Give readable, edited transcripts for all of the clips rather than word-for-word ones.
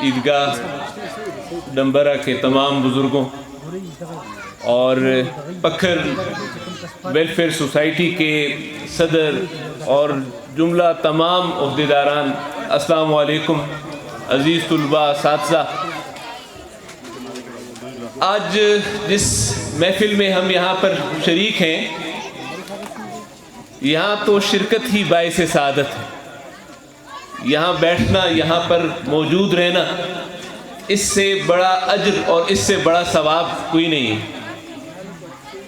عیدگاہ ڈمبرا کے تمام بزرگوں اور پکھر ویلفیئر سوسائٹی کے صدر اور جملہ تمام عہدیداران، السلام علیکم۔ عزیز طلباء، اساتذہ، آج جس محفل میں ہم یہاں پر شریک ہیں، یہاں تو شرکت ہی باعث سعادت ہے۔ یہاں بیٹھنا، یہاں پر موجود رہنا، اس سے بڑا اجر اور اس سے بڑا ثواب کوئی نہیں ہے۔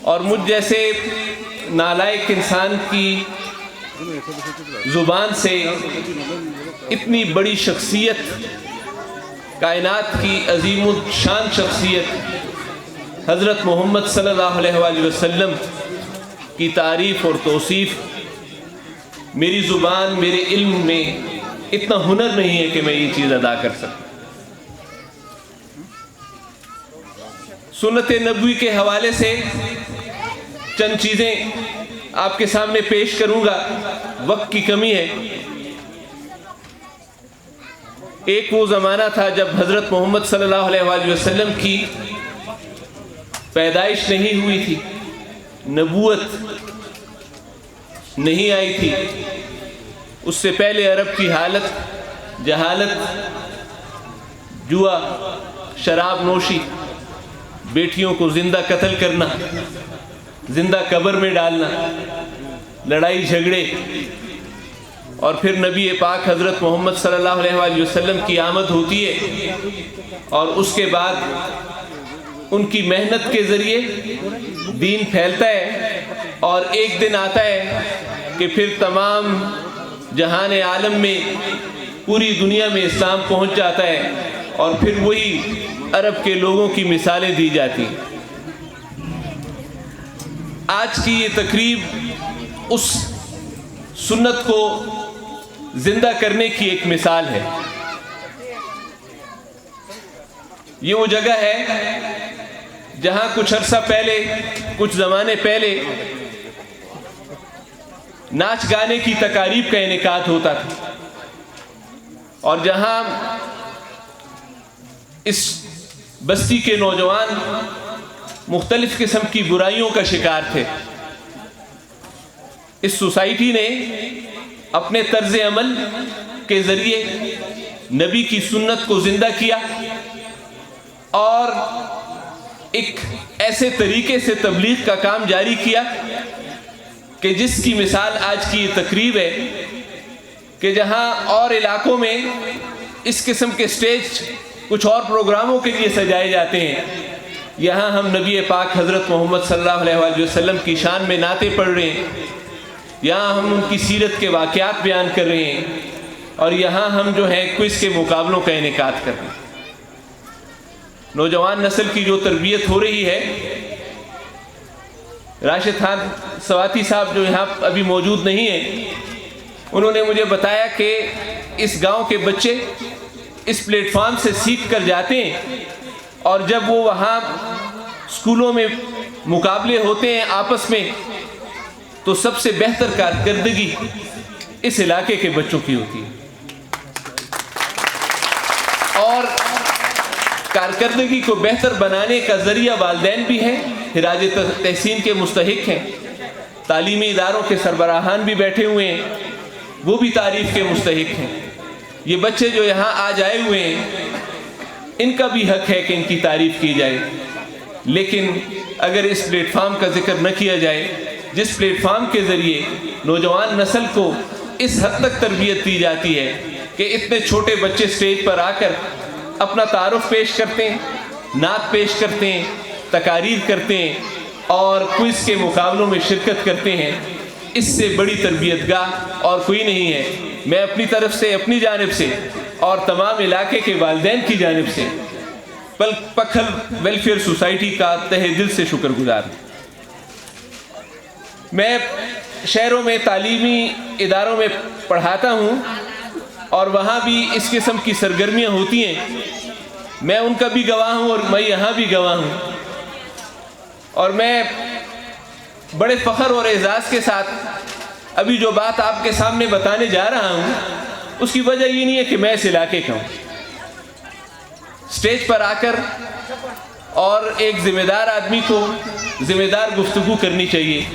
اور مجھ جیسے نالائق انسان کی زبان سے اتنی بڑی شخصیت، کائنات کی عظیم الشان شخصیت حضرت محمد صلی اللہ علیہ وآلہ وسلم کی تعریف اور توصیف، میری زبان، میرے علم میں اتنا ہنر نہیں ہے کہ میں یہ چیز ادا کر سکوں۔ سنت نبوی کے حوالے سے چند چیزیں آپ کے سامنے پیش کروں گا، وقت کی کمی ہے۔ ایک وہ زمانہ تھا جب حضرت محمد صلی اللہ علیہ وآلہ وسلم کی پیدائش نہیں ہوئی تھی، نبوت نہیں آئی تھی۔ اس سے پہلے عرب کی حالت جہالت، جوا، شراب نوشی، بیٹیوں کو زندہ قتل کرنا، زندہ قبر میں ڈالنا، لڑائی جھگڑے، اور پھر نبی پاک حضرت محمد صلی اللہ علیہ وآلہ وسلم کی آمد ہوتی ہے، اور اس کے بعد ان کی محنت کے ذریعے دین پھیلتا ہے، اور ایک دن آتا ہے کہ پھر تمام جہان عالم میں، پوری دنیا میں اسلام پہنچ جاتا ہے، اور پھر وہی عرب کے لوگوں کی مثالیں دی جاتی ہیں۔ آج کی یہ تقریب اس سنت کو زندہ کرنے کی ایک مثال ہے۔ یہ وہ جگہ ہے جہاں کچھ عرصہ پہلے، کچھ زمانے پہلے ناچ گانے کی تقاریب کا انعقاد ہوتا تھا، اور جہاں اس بستی کے نوجوان مختلف قسم کی برائیوں کا شکار تھے۔ اس سوسائٹی نے اپنے طرز عمل کے ذریعے نبی کی سنت کو زندہ کیا، اور ایک ایسے طریقے سے تبلیغ کا کام جاری کیا کہ جس کی مثال آج کی یہ تقریب ہے، کہ جہاں اور علاقوں میں اس قسم کے سٹیج کچھ اور پروگراموں کے لیے سجائے جاتے ہیں، یہاں ہم نبی پاک حضرت محمد صلی اللہ علیہ وآلہ وسلم کی شان میں نعتیں پڑھ رہے ہیں، یہاں ہم ان کی سیرت کے واقعات بیان کر رہے ہیں، اور یہاں ہم جو ہے کوئز کے مقابلوں کا انعقاد کر رہے ہیں۔ نوجوان نسل کی جو تربیت ہو رہی ہے، راشد خان سواتی صاحب جو یہاں ابھی موجود نہیں ہیں، انہوں نے مجھے بتایا کہ اس گاؤں کے بچے اس پلیٹ فارم سے سیکھ کر جاتے ہیں، اور جب وہ وہاں اسکولوں میں مقابلے ہوتے ہیں آپس میں، تو سب سے بہتر کارکردگی اس علاقے کے بچوں کی ہوتی ہے، اور کارکردگی کو بہتر بنانے کا ذریعہ والدین بھی ہیں، خراج تحسین کے مستحق ہیں، تعلیمی اداروں کے سربراہان بھی بیٹھے ہوئے ہیں، وہ بھی تعریف کے مستحق ہیں۔ یہ بچے جو یہاں آج آئے ہوئے ہیں، ان کا بھی حق ہے کہ ان کی تعریف کی جائے، لیکن اگر اس پلیٹ فارم کا ذکر نہ کیا جائے، جس پلیٹ فارم کے ذریعے نوجوان نسل کو اس حد تک تربیت دی جاتی ہے کہ اتنے چھوٹے بچے سٹیج پر آ کر اپنا تعارف پیش کرتے ہیں، نعت پیش کرتے ہیں، تقاریر کرتے ہیں، اور کوئز کے مقابلوں میں شرکت کرتے ہیں، اس سے بڑی تربیت گاہ اور کوئی نہیں ہے۔ میں اپنی طرف سے، اپنی جانب سے، اور تمام علاقے کے والدین کی جانب سے پکھل ویلفیئر سوسائٹی کا تہہ دل سے شکر گزار ہوں۔ میں شہروں میں تعلیمی اداروں میں پڑھاتا ہوں، اور وہاں بھی اس قسم کی سرگرمیاں ہوتی ہیں، میں ان کا بھی گواہ ہوں اور میں یہاں بھی گواہ ہوں، اور میں بڑے فخر اور اعزاز کے ساتھ ابھی جو بات آپ کے سامنے بتانے جا رہا ہوں، اس کی وجہ یہ نہیں ہے کہ میں اس علاقے کا ہوں، स्टेज पर आकर और एक ज़िम्मेदार आदमी को ज़िम्मेदार गुफ्तगू करनी चाहिए,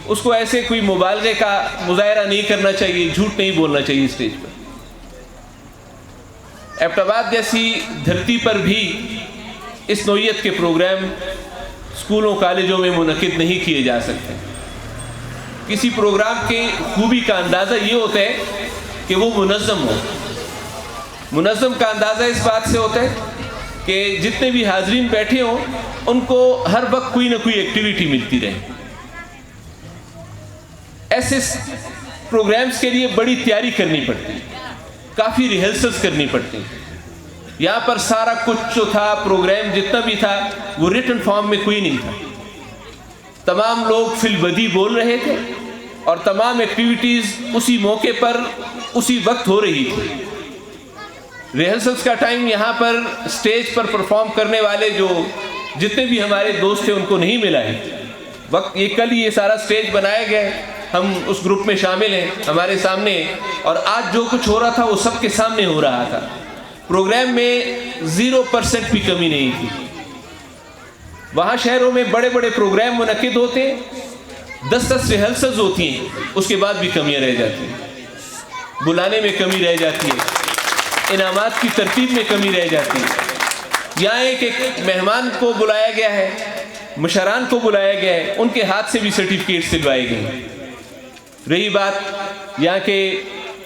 उसको ऐसे कोई मुबालगे का मुजाहरा नहीं करना चाहिए, झूठ नहीं बोलना चाहिए स्टेज पर। एबटाबाद जैसी धरती पर भी इस नौइयत के प्रोग्राम स्कूलों कॉलेजों में मुनक़िद नहीं किए जा सकते। किसी प्रोग्राम के खूबी का अंदाज़ा ये होता है कि वो मुनज़्ज़म हो। मुनज़्ज़म का अंदाज़ा इस बात से होता है कि जितने भी हाज़रीन बैठे हों उनको हर वक्त कोई ना कोई एक्टिविटी मिलती रहे। ऐसे प्रोग्राम्स के लिए बड़ी तैयारी करनी पड़ती है, काफ़ी रिहर्सल्स करनी पड़ती हैं। यहाँ पर सारा कुछ जो था, प्रोग्राम जितना भी था, वो रिटन फॉर्म में कोई नहीं था। तमाम लोग फिलबदी बोल रहे थे और तमाम एक्टिविटीज़ उसी मौके पर उसी वक्त हो रही थी। रिहर्सल्स का टाइम यहाँ पर स्टेज पर परफॉर्म करने वाले जो जितने भी हमारे दोस्त थे उनको नहीं मिला है। वक्त ये कल ही ये सारा स्टेज बनाया गया है, हम उस ग्रुप में शामिल हैं, हमारे सामने, और आज जो कुछ हो रहा था वो सबके सामने हो रहा था। प्रोग्राम में 0% भी कमी नहीं थी। वहाँ शहरों में बड़े बड़े प्रोग्राम मुनक़िद होते हैं, 10-10 रिहर्सल्स होती हैं, उसके बाद भी कमियाँ रह जाती हैं। बुलाने में कमी रह जाती है, इनामात की तरतीब में कमी रह जाती है। यहाँ एक मेहमान को बुलाया गया है, मुशरान को बुलाया गया है, उनके हाथ से भी सर्टिफिकेट सिलवाए गए हैं। रही बात यहाँ के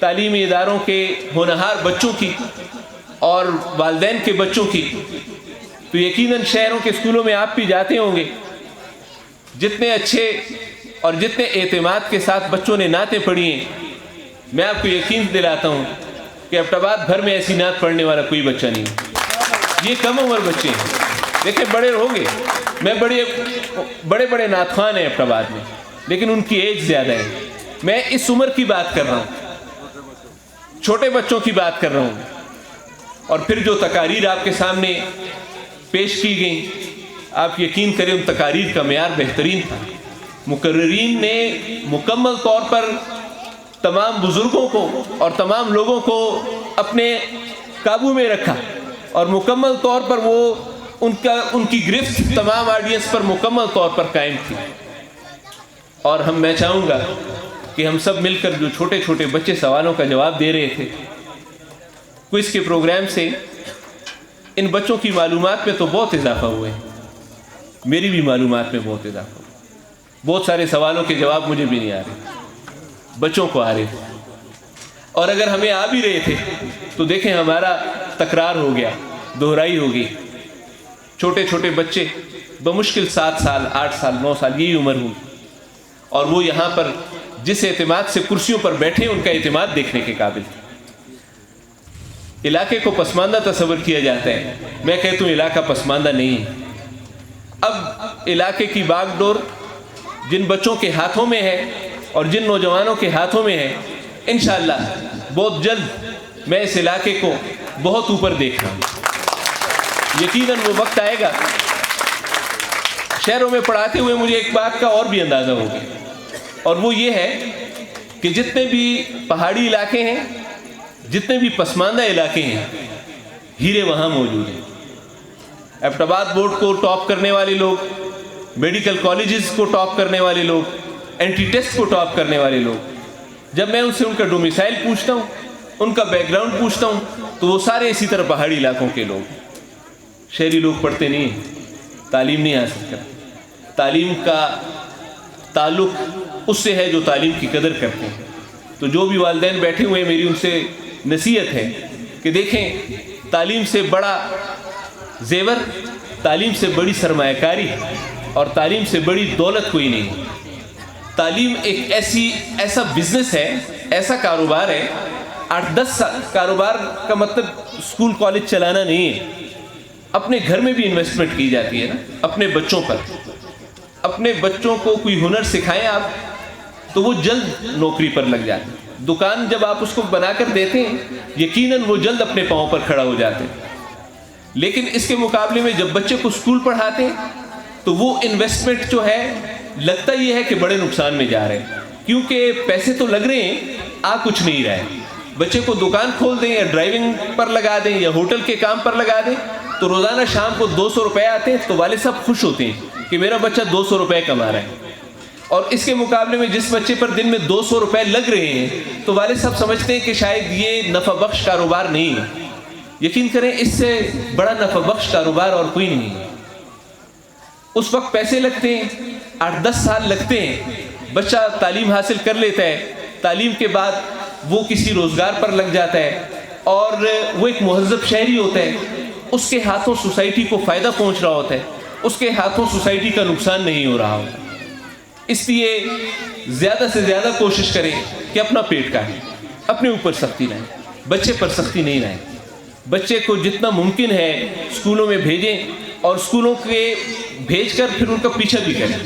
तालीमी इदारों के होनहार बच्चों की और वालिदैन के बच्चों की, तो यकीनन शहरों के स्कूलों में आप भी जाते होंगे, जितने अच्छे और जितने एतमाद के साथ बच्चों ने नातें पढ़ी हैं, मैं आपको यकीन दिलाता हूँ कि एबटाबाद भर में ऐसी नात पढ़ने वाला कोई बच्चा नहीं है। ये कम उम्र बच्चे हैं, देखें बड़े होंगे, मैं बड़े बड़े नातखान हैं एबटाबाद में, लेकिन उनकी एज ज़्यादा है। मैं इस उम्र की बात कर रहा हूँ, छोटे बच्चों की बात कर रहा हूँ। और फिर जो तकारीर आपके सामने पेश की गई, आप यकीन करें उन तकारीर का मेयार बेहतरीन था। मुकर्रिरीन ने मुकम्मल तौर पर तमाम बुज़ुर्गों को और तमाम लोगों को अपने काबू में रखा और मुकम्मल तौर पर वो उनकी गिरफ्त तमाम ऑडियंस पर मुकम्मल तौर पर कायम थी। और मैं चाहूँगा कि हम सब मिलकर, जो छोटे छोटे बच्चे सवालों का जवाब दे रहे थे क्विज़ के प्रोग्राम से, इन बच्चों की मालूमात में तो बहुत इजाफा हुआ है, मेरी भी मालूमात में बहुत इजाफा हुआ। बहुत सारे सवालों के जवाब मुझे भी नहीं आ रहे, बच्चों को आ रहे थे। और अगर हमें आ भी रहे थे तो देखें हमारा तकरार हो गया, दोहराई होगी। छोटे छोटे बच्चे बमुश्किल 7 साल, 8 साल, 9 साल यही उम्र हुई, और वो यहाँ पर जिस एतमाद से कुर्सियों पर बैठे उनका एतमाद देखने के काबिल थे। इलाके को पसमानदा तस्वर किया जाता है, मैं कहता हूँ इलाका पसमानदा नहीं है। अब इलाके की बागडोर जिन बच्चों के हाथों में है और जिन नौजवानों के हाथों में है, इंशाअल्लाह बहुत जल्द मैं इस इलाके को बहुत ऊपर देख रहा हूँ। यकीनन वो वक्त आएगा, शहरों में पढ़ाते हुए मुझे एक बात का और भी अंदाज़ा हो गया, और वो ये है कि जितने भी पहाड़ी इलाके हैं, जितने भी पसमानदा इलाके हैं, हीरे वहाँ मौजूद हैं। एबटाबाद बोर्ड को टॉप करने वाले लोग, मेडिकल कॉलेजेस को टॉप करने वाले लोग, एंट्री टेस्ट को टॉप करने वाले लोग, जब मैं उनसे उनका डोमिसाइल पूछता हूँ, उनका बैकग्राउंड पूछता हूँ, तो वो सारे इसी तरह पहाड़ी इलाकों के लोग। शहरी लोग पढ़ते नहीं हैं, तालीम नहीं हासिल करते। तालीम का ताल्लुक़ उससे है जो तालीम की कदर करते हैं। तो जो भी वालिदैन बैठे हुए हैं, मेरी उनसे नसीहत है कि देखें, तालीम से बड़ा जेवर, तालीम से बड़ी सरमायाकारी और तालीम से बड़ी दौलत कोई नहीं। तालीम एक ऐसा बिजनेस है, ऐसा कारोबार है। 8-10 साल कारोबार का मतलब स्कूल कॉलेज चलाना नहीं है। अपने घर में भी इन्वेस्टमेंट की जाती है ना, अपने बच्चों पर। अपने बच्चों को कोई हुनर सिखाएं आप, तो वो जल्द नौकरी पर लग जाते हैं। दुकान जब आप उसको बनाकर देते हैं, यकीनन वो जल्द अपने पाँव पर खड़ा हो जाते हैं। लेकिन इसके मुकाबले में जब बच्चे को स्कूल पढ़ाते हैं, तो वो इन्वेस्टमेंट जो है, लगता ये है कि बड़े नुकसान में जा रहे हैं, क्योंकि पैसे तो लग रहे हैं, आ कुछ नहीं रहा है। बच्चे को दुकान खोल दें या ड्राइविंग पर लगा दें या होटल के काम पर लगा दें, تو روزانہ شام کو 200 روپے آتے ہیں تو والد صاحب خوش ہوتے ہیں کہ میرا بچہ 200 روپے کما رہا ہے، اور اس کے مقابلے میں جس بچے پر دن میں 200 روپے لگ رہے ہیں تو والد صاحب سمجھتے ہیں کہ شاید یہ نفع بخش کاروبار نہیں ہے۔ یقین کریں اس سے بڑا نفع بخش کاروبار اور کوئی نہیں ہے۔ اس وقت پیسے لگتے ہیں، 8-10 سال لگتے ہیں، بچہ تعلیم حاصل کر لیتا ہے، تعلیم کے بعد وہ کسی روزگار پر لگ جاتا ہے اور وہ ایک مہذب شہری ہوتا ہے، اس کے ہاتھوں سوسائٹی کو فائدہ پہنچ رہا ہوتا ہے، اس کے ہاتھوں سوسائٹی کا نقصان نہیں ہو رہا ہوتا۔ اس لیے زیادہ سے زیادہ کوشش کریں کہ اپنا پیٹ کاٹیں، اپنے اوپر سختی لائیں، بچے پر سختی نہیں لائیں۔ بچے کو جتنا ممکن ہے اسکولوں میں بھیجیں، اور اسکولوں کے بھیج کر پھر ان کا پیچھا بھی کریں،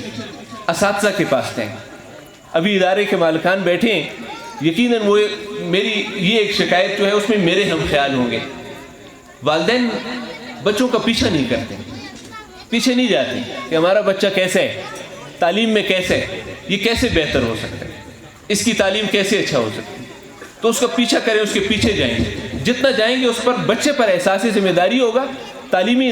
اساتذہ کے پاس جائیں۔ ابھی ادارے کے مالکان بیٹھے ہیں، یقیناً وہ میری یہ ایک شکایت جو ہے اس میں میرے ہم خیال ہوں گے، والدین بچوں کا پیچھا نہیں کرتے، پیچھے نہیں جاتے کہ ہمارا بچہ کیسا ہے، تعلیم میں کیسا ہے، یہ کیسے بہتر ہو سکتا ہے، اس کی تعلیم کیسے اچھا ہو سکتا ہے، تو اس کا پیچھا کریں، اس کے پیچھے جائیں۔ جتنا جائیں گے اس پر بچے پر احساس ذمہ داری ہوگا، تعلیمی